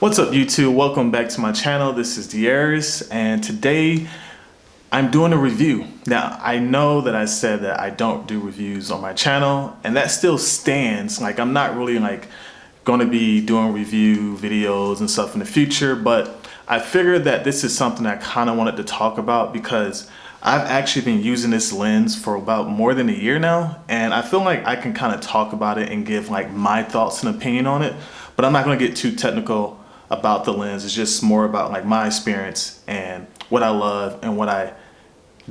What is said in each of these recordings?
What's up YouTube? Welcome back to my channel. This is Darius and today I'm doing a review. Now I know that I said that I don't do reviews on my channel and that still stands. Like I'm not really going to be doing review videos and stuff in the future, but I figured that this is something I kind of wanted to talk about because I've actually been using this lens for about more than a year now, and I feel like I can kind of talk about it and give like my thoughts and opinion on it, but I'm not going to get too technical about the lens. It's just more about like my experience and what I love and what I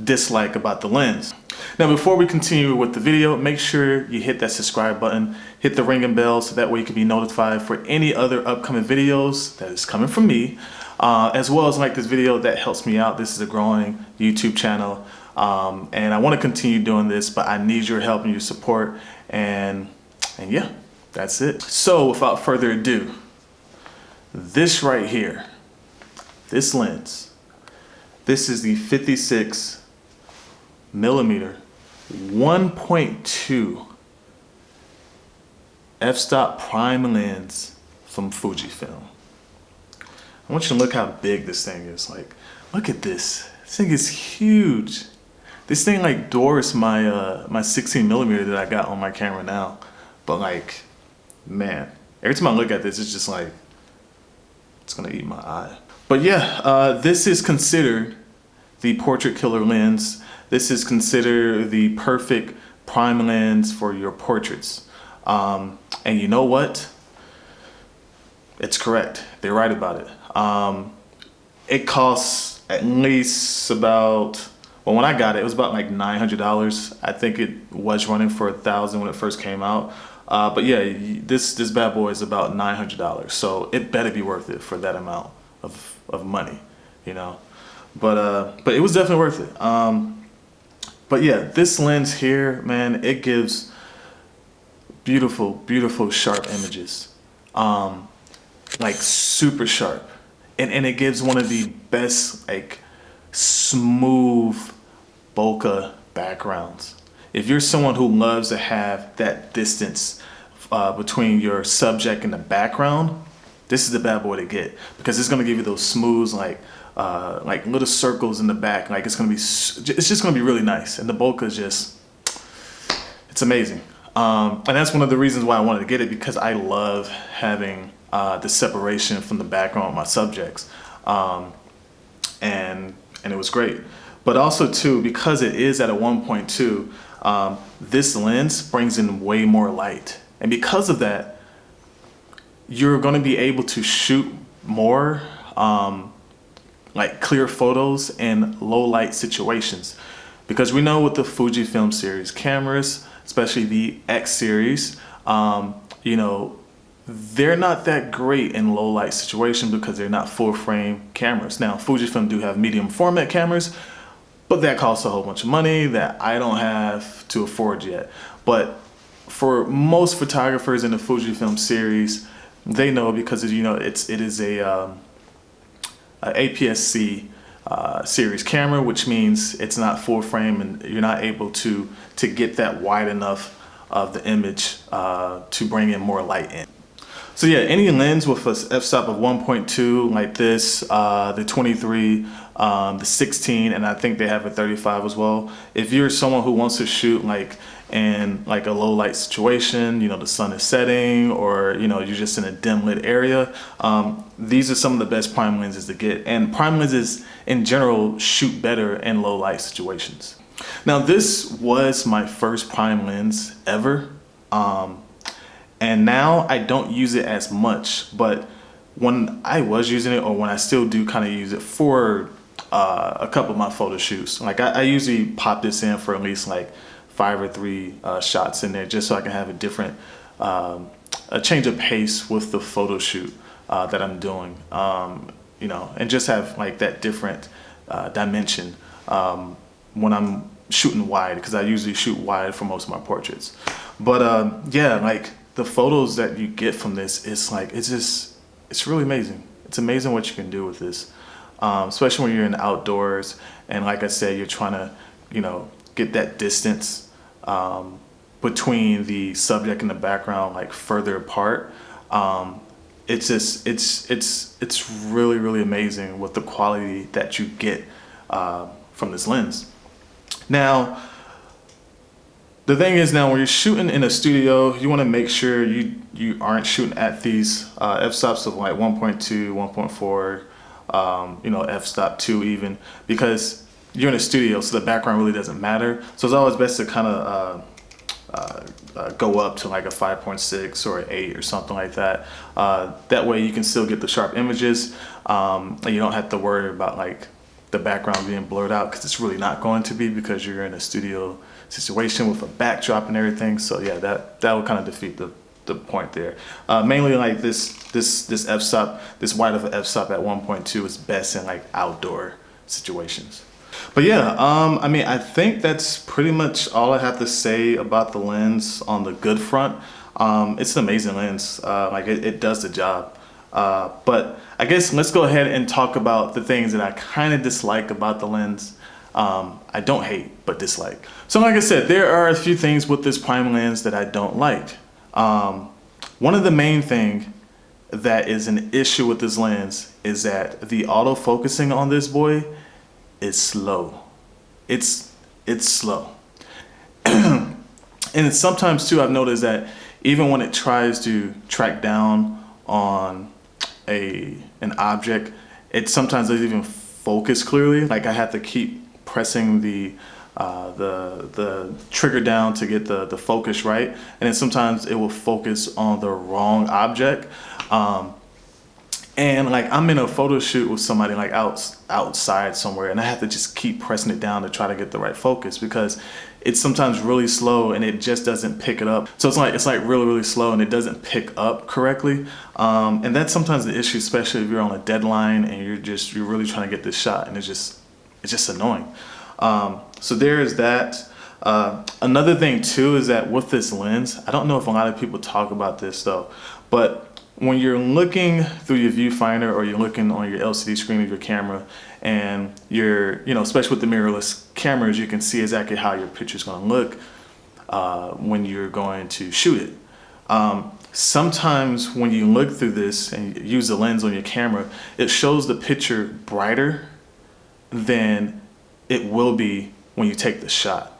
dislike about the lens. Now before we continue with the video, make sure you hit that subscribe button, hit the ringing bell so that way you can be notified for any other upcoming videos that is coming from me, as well as like this video that helps me out. This is a growing YouTube channel, and I want to continue doing this, but I need your help and your support, and yeah, that's it. So without further ado, this right here, this lens, this is the 56mm 1.2 f-stop prime lens from Fujifilm. I want you to look how big this thing is. Like, look at this. This thing is huge. This thing like dwarfs my my 16mm that I got on my camera now. But like, man, every time I look at this, it's just like, it's gonna eat my eye. But yeah, this is considered the portrait killer lens. This is considered the perfect prime lens for your portraits. And you know what? It's correct. They're right about it. It costs at least about, well, when I got it, it was about like $900. I think it was running for $1,000 when it first came out. But yeah, this bad boy is about $900. So it better be worth it for that amount of money, you know. But it was definitely worth it. But yeah, this lens here, man, it gives beautiful, beautiful sharp images. Like super sharp. And it gives one of the best like smooth bokeh backgrounds. If you're someone who loves to have that distance between your subject and the background, this is the bad boy to get, because it's gonna give you those smooth like little circles in the back. Like it's just gonna be really nice, and the bokeh is just, it's amazing. And that's one of the reasons why I wanted to get it, because I love having the separation from the background of my subjects, and it was great. But also too, because it is at a 1.2, this lens brings in way more light, and because of that, you're going to be able to shoot more like clear photos in low light situations, because we know with the Fujifilm series cameras, especially the X series, you know, they're not that great in low light situations because they're not full frame cameras. Now Fujifilm do have medium format cameras, but that costs a whole bunch of money that I don't have to afford yet. But for most photographers in the Fujifilm series, they know, because you know it is a APS-C series camera, which means it's not full frame and you're not able to get that wide enough of the image to bring in more light in. So yeah, any lens with a f-stop of 1.2 like this, the 23, the 16, and I think they have a 35 as well. If you're someone who wants to shoot like in like a low light situation, you know, the sun is setting, or you know, you're just in a dim lit area, these are some of the best prime lenses to get. And prime lenses in general shoot better in low light situations. Now this was my first prime lens ever, and now I don't use it as much, but when I was using it, or when I still do kind of use it for a couple of my photo shoots, like I usually pop this in for at least like 5 or 3 shots in there, just so I can have a different, a change of pace with the photo shoot that I'm doing, you know, and just have like that different dimension when I'm shooting wide, because I usually shoot wide for most of my portraits. But yeah, like the photos that you get from this, it's like, it's really amazing. It's amazing what you can do with this, especially when you're in the outdoors, and like I said, you're trying to, you know, get that distance between the subject and the background like further apart. it's just it's really, really amazing with the quality that you get from this lens. Now, the thing is, now when you're shooting in a studio, you want to make sure you aren't shooting at these f-stops of like 1.2, 1.4, you know, f-stop 2 even, because you're in a studio, so the background really doesn't matter. So it's always best to kind of go up to like a 5.6 or an 8 or something like that. That way you can still get the sharp images, and you don't have to worry about like the background being blurred out, because it's really not going to be, because you're in a studio situation with a backdrop and everything. So yeah, that will kind of defeat the point there. Mainly like this f-stop, this wide of an f-stop at 1.2 is best in like outdoor situations. But yeah, I mean, I think that's pretty much all I have to say about the lens on the good front. It's an amazing lens. Like it does the job. But I guess let's go ahead and talk about the things that I kind of dislike about the lens. I don't hate, but dislike. So like I said, there are a few things with this prime lens that I don't like. One of the main thing that is an issue with this lens is that the autofocusing on this boy is slow. It's slow. And sometimes too, I've noticed that even when it tries to track down on an object, it sometimes doesn't even focus clearly. Like I have to keep pressing the trigger down to get the focus right, and then sometimes it will focus on the wrong object. And like I'm in a photo shoot with somebody like outside somewhere, and I have to just keep pressing it down to try to get the right focus, because it's sometimes really slow and it just doesn't pick it up. So it's like really, really slow and it doesn't pick up correctly. And that's sometimes the issue, especially if you're on a deadline and you're really trying to get this shot, and it's just annoying. So there is that. Another thing too is that with this lens, I don't know if a lot of people talk about this though, but when you're looking through your viewfinder or you're looking on your LCD screen of your camera, and you're, you know, especially with the mirrorless cameras, you can see exactly how your picture's going to look when you're going to shoot it. Sometimes when you look through this and you use the lens on your camera, it shows the picture brighter than it will be when you take the shot.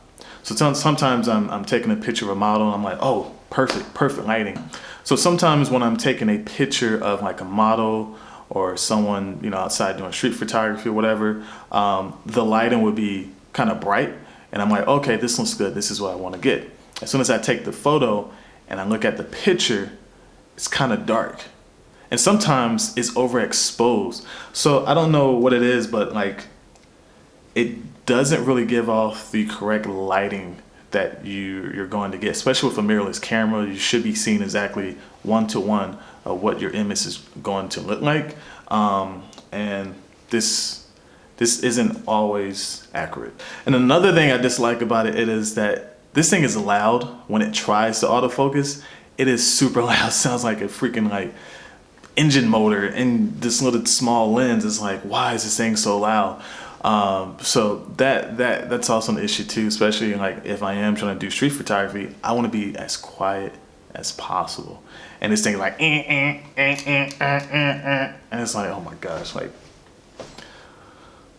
So sometimes I'm taking a picture of a model and I'm like, oh, perfect lighting. So sometimes when I'm taking a picture of like a model or someone, you know, outside doing street photography or whatever, the lighting would be kind of bright, and I'm like, okay, this looks good, this is what I want to get. As soon as I take the photo and I look at the picture, it's kind of dark, and sometimes it's overexposed. So I don't know what it is, but like it doesn't really give off the correct lighting that you're going to get, especially with a mirrorless camera. You should be seeing exactly one-to-one of what your image is going to look like, and this isn't always accurate. And another thing I dislike about it is that this thing is loud. When it tries to autofocus, it is super loud. Sounds like a freaking like engine motor, and this little small lens is like, why is this thing so loud? So that's also an issue too, especially like if I am trying to do street photography, I want to be as quiet as possible. And this thing like, and it's like, oh my gosh, like,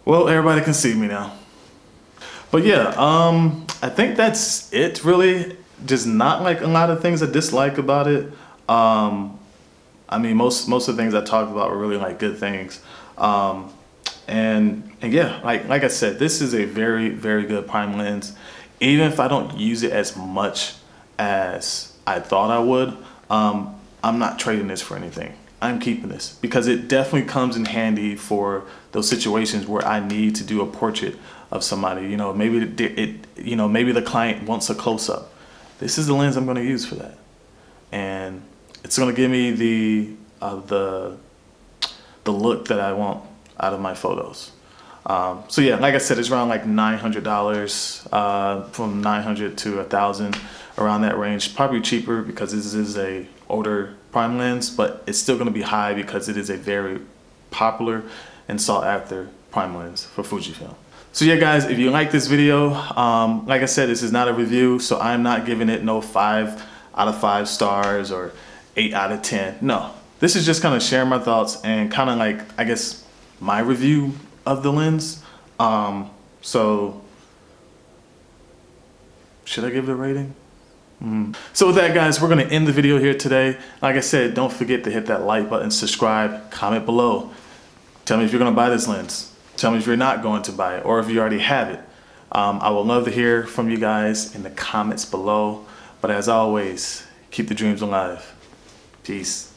well, everybody can see me now. But yeah, I think that's it really. Just not like a lot of things I dislike about it. I mean, most of the things I talked about were really like good things. And yeah, like I said, this is a very, very good prime lens. Even if I don't use it as much as I thought I would, I'm not trading this for anything. I'm keeping this because it definitely comes in handy for those situations where I need to do a portrait of somebody. You know, maybe maybe the client wants a close-up. This is the lens I'm going to use for that, and it's going to give me the look that I want out of my photos. So yeah, like I said, it's around like $900, from 900 to 1,000, around that range. Probably cheaper because this is a older prime lens, but it's still going to be high because it is a very popular and sought after prime lens for Fujifilm. So yeah, guys, if you like this video, like I said, this is not a review, so I'm not giving it no 5 out of 5 stars or 8 out of 10. No, this is just kind of sharing my thoughts and kind of like, I guess, my review of the lens. So should I give it a rating? So with that, guys, we're going to end the video here today. Like I said, don't forget to hit that like button, subscribe, comment below. Tell me if you're going to buy this lens. Tell me if you're not going to buy it, or if you already have it. I would love to hear from you guys in the comments below. But as always, keep the dreams alive. Peace.